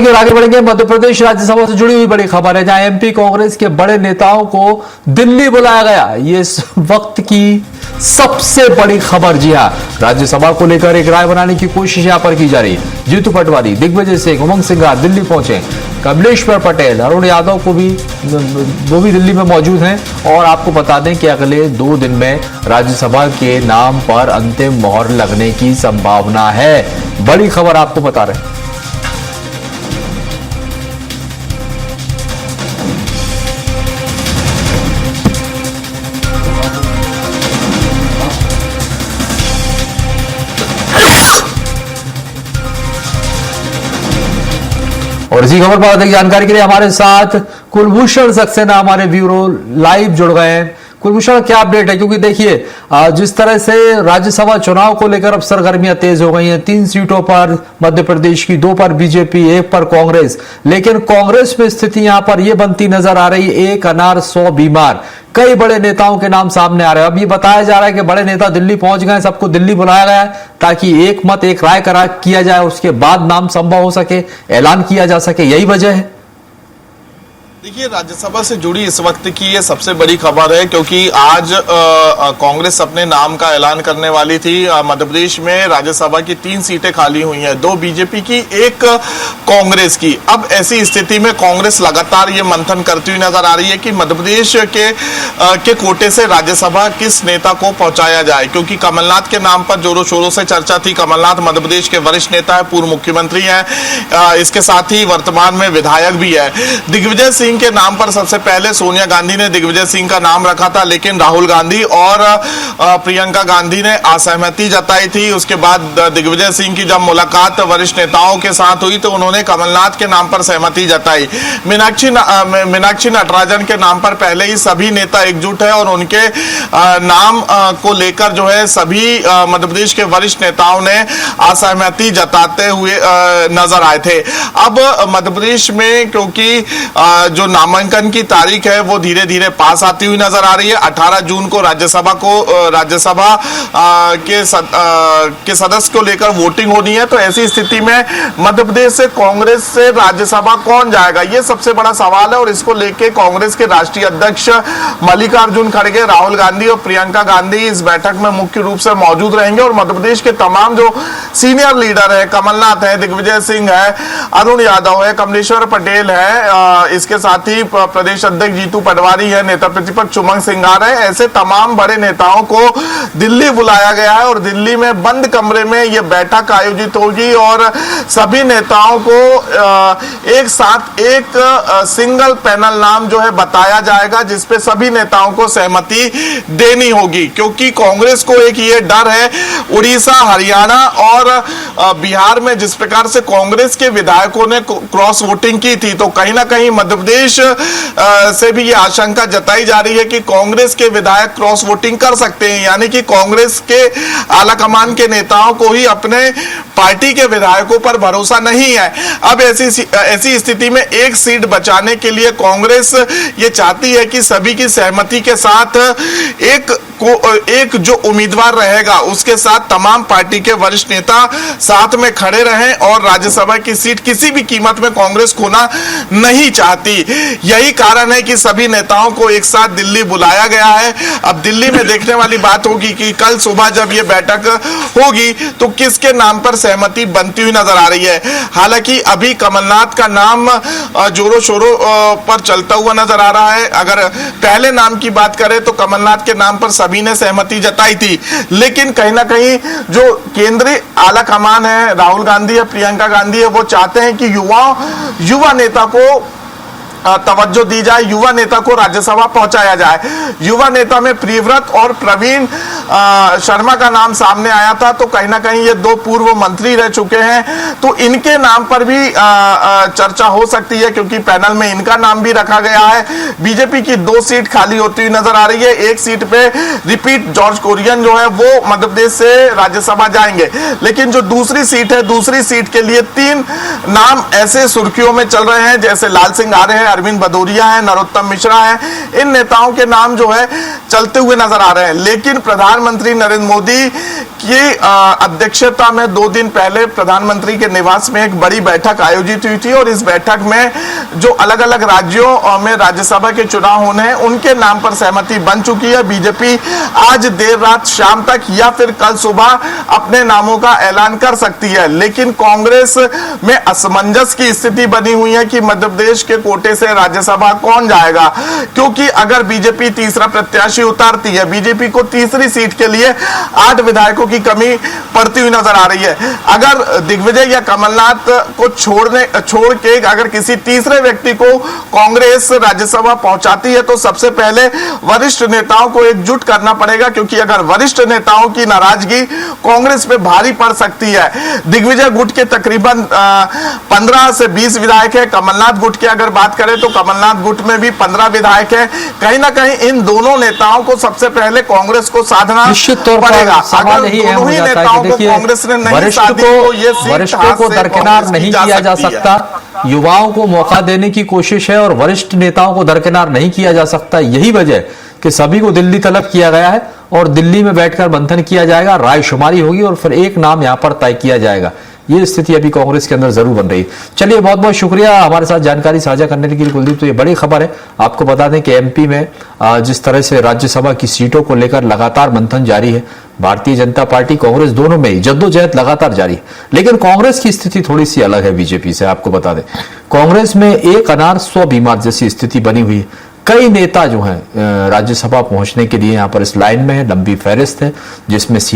की ओर आगे बढ़ेंगे। मध्य प्रदेश राज्यसभा से जुड़ी हुई बड़ी खबर है, जहां एमपी कांग्रेस के बड़े नेताओं को दिल्ली बुलाया गया। ये इस वक्त की सबसे बड़ी खबर। जी हां, राज्यसभा को लेकर एक राय बनाने की कोशिश यहां पर की जा रही है। जीतू पटवारी, दिग्विजय सिंह, उमंग सिंगार दिल्ली पहुंचे। कमलेश्वर पटेल, अरुण यादव को भी वो भी दिल्ली में मौजूद हैं। और आपको बता दें कि अगले 2 दिन में राज्यसभा के नाम पर अंतिम मोहर लगने की संभावना है। बड़ी खबर आपको बता रहे हैं। और इसी खबर पर अधिक जानकारी के लिए हमारे साथ कुलभूषण सक्सेना हमारे ब्यूरो लाइव जुड़ गए हैं। कुलभूषण, क्या अपडेट है? क्योंकि देखिए, जिस तरह से राज्यसभा चुनाव को लेकर अब सरगर्मियां तेज हो गई हैं, 3 सीटों पर मध्य प्रदेश की, 2 पर बीजेपी, 1 पर कांग्रेस। लेकिन कांग्रेस में स्थिति यहां पर यह बनती नजर आ रही है, 1 अनार 100 बीमार। कई बड़े नेताओं के नाम सामने आ रहे हैं। अब ये बताया जा रहा है कि बड़े नेता दिल्ली पहुंच गए, सबको दिल्ली बुलाया गया है ताकि एक मत एक राय करा किया जाए, उसके बाद नाम संभव हो सके, ऐलान किया जा सके। यही वजह है। देखिए, राज्यसभा से जुड़ी इस वक्त की ये सबसे बड़ी खबर है, क्योंकि आज कांग्रेस अपने नाम का ऐलान करने वाली थी। मध्य प्रदेश में राज्यसभा की 3 सीटें खाली हुई हैं, 2 बीजेपी की, 1 कांग्रेस की। अब ऐसी स्थिति में कांग्रेस लगातार ये मंथन करती हुई नजर आ रही है कि मध्य प्रदेश के कोटे से राज्यसभा किस नेता को पहुंचाया जाए, क्योंकि कमलनाथ के नाम पर जोरों शोरों से चर्चा थी। कमलनाथ मध्य प्रदेश के वरिष्ठ नेता है, पूर्व मुख्यमंत्री हैं, इसके साथ ही वर्तमान में विधायक भी है। दिग्विजय सिंह के नाम पर सबसे पहले सोनिया गांधी ने दिग्विजय सिंह का नाम रखा था, लेकिन राहुल गांधी और प्रियंका गांधी ने असहमति जताई थी। उसके बाद दिग्विजय सिंह की जब मुलाकात वरिष्ठ नेताओं के साथ हुई तो उन्होंने कमलनाथ के नाम पर सहमति जताई। मीनाक्षी नटराजन के नाम पर पहले ही सभी नेता एकजुट है और उनके नाम को लेकर जो है सभी मध्य प्रदेश के वरिष्ठ नेताओं ने असहमति जताते हुए नजर आए थे। अब मध्य प्रदेश में क्योंकि जो नामांकन की तारीख है वो धीरे धीरे पास आती हुई नजर आ रही है। 18 जून को राज्यसभा के सदस्य को लेकर वोटिंग होनी है। तो ऐसी स्थिति में मध्य प्रदेश से कांग्रेस से राज्यसभा कौन जाएगा, ये सबसे बड़ा सवाल है। और इसको लेकर कांग्रेस के राष्ट्रीय अध्यक्ष मल्लिकार्जुन खड़गे, राहुल गांधी और प्रियंका गांधी इस बैठक में मुख्य रूप से मौजूद रहेंगे। और मध्य प्रदेश के तमाम जो सीनियर लीडर है, कमलनाथ है, दिग्विजय सिंह है, अरुण यादव है, कमलेश्वर पटेल है, इसके साथ ही प्रदेश अध्यक्ष जीतू पटवारी है, नेता प्रतिपक्ष उमंग सिंगार है, ऐसे तमाम बड़े नेताओं को दिल्ली बुलाया गया है। और दिल्ली में बंद कमरे में यह बैठक आयोजित होगी और सभी नेताओं को एक साथ एक सिंगल पैनल नाम जो है बताया जाएगा, जिसपे सभी नेताओं को सहमति देनी होगी। क्योंकि कांग्रेस को एक ये डर है, उड़ीसा, हरियाणा और बिहार में जिस प्रकार से कांग्रेस के विधायकों ने क्रॉस वोटिंग की थी, तो कहीं ना कहीं मध्य प्रदेश से भी ये आशंका जताई जा रही है कि कांग्रेस के विधायक क्रॉस वोटिंग कर सकते हैं, यानी कि कांग्रेस के आलाकमान के नेताओं को ही अपने पार्टी के विधायकों पर भरोसा नहीं है। अब ऐसी स्थिति में एक सीट बचाने के लिए कांग्रेस ये चाहती है कि सभी की सहमति के साथ एक जो उम्मीदवार रहेगा उसके साथ तमाम पार्टी के वरिष्ठ नेता साथ में खड़े रहें और राज्यसभा की सीट किसी भी कीमत में कांग्रेस खोना नहीं चाहती। यही कारण है कि सभी नेताओं को एक साथ दिल्ली बुलाया गया है। अब दिल्ली में देखने वाली बात होगी कि कल सुबह जब यह बैठक होगी तो किसके नाम पर सहमति बनती हुई नजर आ रही है। हालांकि अभी कमलनाथ का नाम जोरों शोरों पर चलता हुआ नजर आ रहा है। अगर पहले नाम की बात करें तो कमलनाथ के नाम पर सभी ने सहमति जताई थी, लेकिन कहीं ना कहीं जो केंद्रीय आला कमान है, राहुल गांधी या प्रियंका गांधी है, वो चाहते हैं कि युवा नेता को तवज्जो दी जाए, युवा नेता को राज्यसभा पहुंचाया जाए। युवा नेता में प्रियव्रत और प्रवीण शर्मा का नाम सामने आया था, तो कहीं ना कहीं ये 2 पूर्व मंत्री रह चुके हैं, तो इनके नाम पर भी चर्चा हो सकती है, क्योंकि पैनल में इनका नाम भी रखा गया है। बीजेपी की 2 सीट खाली होती हुई नजर आ रही है। 1 सीट पे रिपीट जॉर्ज कुरियन जो है वो मध्य प्रदेश से राज्यसभा जाएंगे, लेकिन जो दूसरी सीट है, दूसरी सीट के लिए 3 नाम ऐसे सुर्खियों में चल रहे हैं, जैसे लाल सिंह आर्य है, अरविंद भदौरिया है, नरोत्तम मिश्रा है, इन नेताओं के नाम जो है चलते हुए नजर आ रहे हैं। लेकिन प्रधानमंत्री नरेंद्र मोदी की अध्यक्षता में 2 दिन पहले प्रधानमंत्री के निवास में एक बड़ी बैठक आयोजित हुई थी और इस बैठक में जो अलग अलग राज्यों में राज्यसभा के चुनाव होने हैं उनके नाम पर सहमति बन चुकी है। बीजेपी आज देर रात शाम तक या फिर कल सुबह अपने नामों का ऐलान कर सकती है। लेकिन कांग्रेस में असमंजस की स्थिति बनी हुई है कि मध्य प्रदेश के कोटे से राज्यसभा कौन जाएगा, क्योंकि अगर बीजेपी तीसरा प्रत्याशी उतारती है, बीजेपी को तीसरी सीट के लिए 8 विधायकों की कमी पड़ती हुई नजर आ रही है। अगर दिग्विजय या कमलनाथ को छोड़ के अगर किसी तीसरे व्यक्ति को कांग्रेस राज्यसभा पहुंचाती है तो सबसे पहले वरिष्ठ नेताओं को एकजुट करना पड़ेगा, क्योंकि अगर वरिष्ठ नेताओं की नाराजगी कांग्रेस पे भारी पड़ सकती है। दिग्विजय गुट के तकरीबन 15 से 20 विधायक है। कमलनाथ गुट की अगर बात करें तो कमलनाथ गुट में भी 15 विधायक है। कहीं ना कहीं इन दोनों नेताओं को सबसे पहले कांग्रेस को साधना निश्चित तौर पर सवाल यही अहम हो जाता है कि देखिए वरिष्ठों को दरकिनार नहीं किया जा सकता, युवाओं को मौका देने की कोशिश है और वरिष्ठ नेताओं को दरकिनार नहीं किया जा सकता। यही वजह कि सभी को दिल्ली तलब किया गया है और दिल्ली में बैठकर मंथन किया जाएगा, रायशुमारी होगी और फिर एक नाम यहां पर तय किया जाएगा। ये स्थिति अभी कांग्रेस के अंदर जरूर बन रही है। चलिए, बहुत बहुत शुक्रिया हमारे साथ जानकारी साझा करने के लिए कुलदीप। तो ये बड़ी खबर है, आपको बता दें कि एमपी में जिस तरह से राज्यसभा की सीटों को लेकर लगातार मंथन जारी है, भारतीय जनता पार्टी कांग्रेस दोनों में ही जद्दोजहद लगातार जारी है। लेकिन कांग्रेस की स्थिति थोड़ी सी अलग है बीजेपी से। आपको बता दें, कांग्रेस में एक अनार 100 बीमार जैसी स्थिति बनी हुई है। कई नेता जो हैं राज्यसभा पहुंचने के लिए यहां पर इस लाइन में है, लंबी फहरिस्त है जिसमें